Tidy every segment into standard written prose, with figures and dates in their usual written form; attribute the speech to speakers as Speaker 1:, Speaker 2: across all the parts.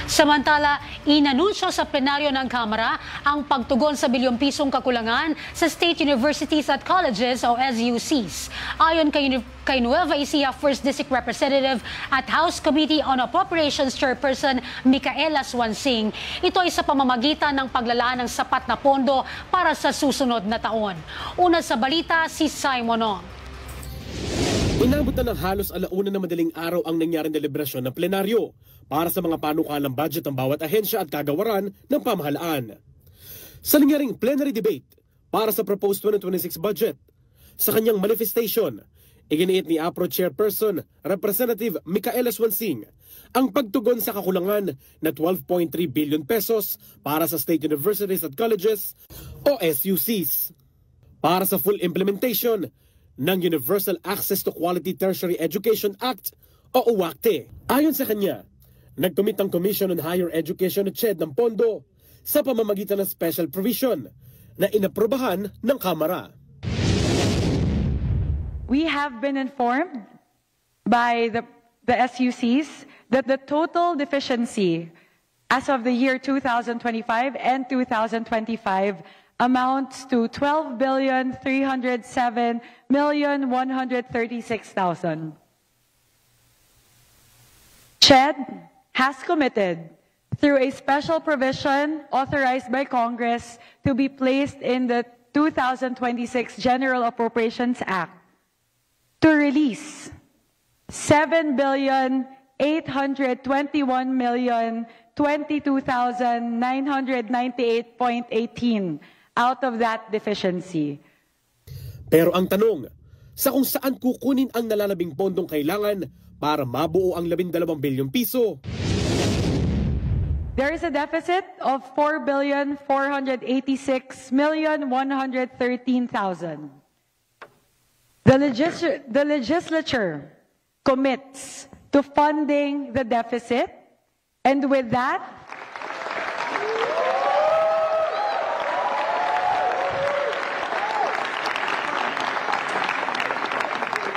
Speaker 1: Samantala, inanunsyo sa plenaryo ng Kamara ang pagtugon sa bilyong pisong kakulangan sa state universities at colleges o SUCs. Ayon kay Nueva Ecija 1st District Representative at House Committee on Appropriations Chairperson Micaela Swansing, ito ay sa pamamagitan ng paglalaan ng sapat na pondo para sa susunod na taon. Una sa balita, si Simon Ong.
Speaker 2: Inabot na ng halos alauna na madaling araw ang nangyaring deliberasyon ng plenaryo para sa mga panukalang budget ng bawat ahensya at kagawaran ng pamahalaan. Sa nangyaring plenary debate para sa proposed 2026 budget, sa kanyang manifestation, iginiit ni APRO Chairperson Representative Micaela Swansing ang pagtugon sa kakulangan na 12.3 billion pesos para sa state universities at colleges o SUCs. Para sa full implementation ng Universal Access to Quality Tertiary Education Act o UACTE. Ayon sa kanya, nagcommit ang Commission on Higher Education at CHED ng pondo sa pamamagitan ng special provision na inaprobahan ng Kamara.
Speaker 3: We have been informed by the SUCs that the total deficiency as of the year 2025 and 2025 amounts to 12,307,136,000. CHED has committed through a special provision authorized by Congress to be placed in the 2026 General Appropriations Act to release 7,821,022,998.18 out of that deficiency.
Speaker 2: Pero ang tanong, sa kung saan kukunin ang nalalabing pondong kailangan para mabuo ang 12 bilyong piso?
Speaker 3: There is a deficit of 4,486,113,000. The legislature commits to funding the deficit, and with that,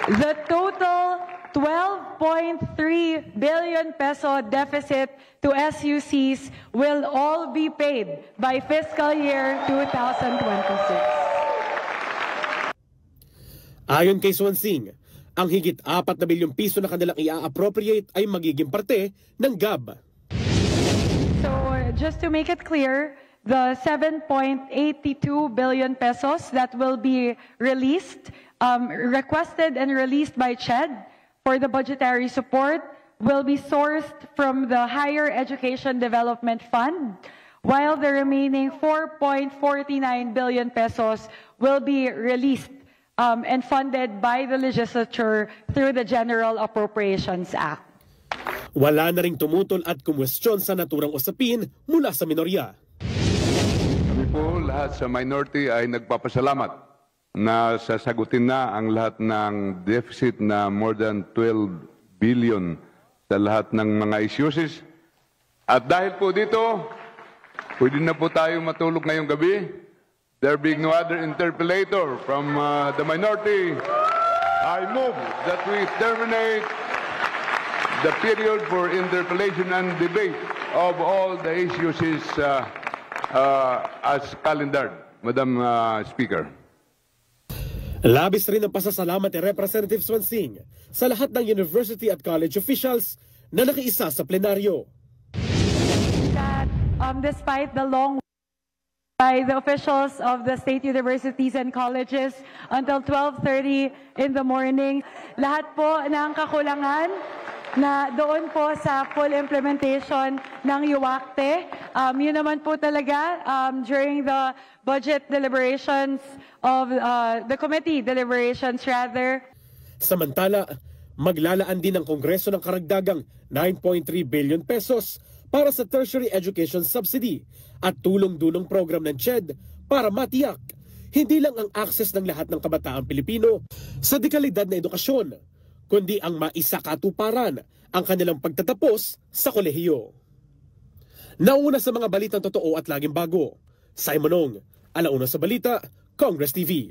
Speaker 3: the total 12.3 billion peso deficit to SUCs will all be paid by fiscal year 2026.
Speaker 2: Ayon kay Swansing, ang higit 4 na bilyong piso na kanilang i-appropriate ay magiging parte ng GAB.
Speaker 3: So just to make it clear, the 7.82 billion pesos that will be released, requested and released by CHED for the budgetary support will be sourced from the Higher Education Development Fund, while the remaining 4.49 billion pesos will be released and funded by the legislature through the General Appropriations Act.
Speaker 2: Wala na ring tumutol at kumwestiyon sa naturang usapin mula sa minorya.
Speaker 4: Kami po lahat sa minority ay nagpapasalamat na sasagutin na ang lahat ng deficit na more than 12 billion sa lahat ng mga issues. At dahil po dito, pwede na po tayo matulog ngayong gabi. There being no other interpellator from the minority, I move that we terminate the period for interpellation and debate of all the issues as calendared, Madam Speaker.
Speaker 2: Labis rin ang pasasalamat ni Representative Swansing sa lahat ng university at college officials na nakiisa sa plenaryo.
Speaker 3: That despite the long by the officials of the state universities and colleges until 12:30 in the morning, lahat po ng kakulangan na doon po sa full implementation ng UACTE. Yun naman po talaga during the budget deliberations of the committee deliberations rather.
Speaker 2: Samantala, maglalaan din ng Kongreso ng karagdagang 9.3 billion pesos para sa tertiary education subsidy at tulong-dulong program ng CHED para matiyak hindi lang ang access ng lahat ng kabataang Pilipino sa dekalidad na edukasyon, kundi ang maisakatuparan ang kanilang pagtatapos sa kolehiyo. Nauna sa mga balitang totoo at laging bago, Simon Ong, Alauna sa Balita, Congress TV.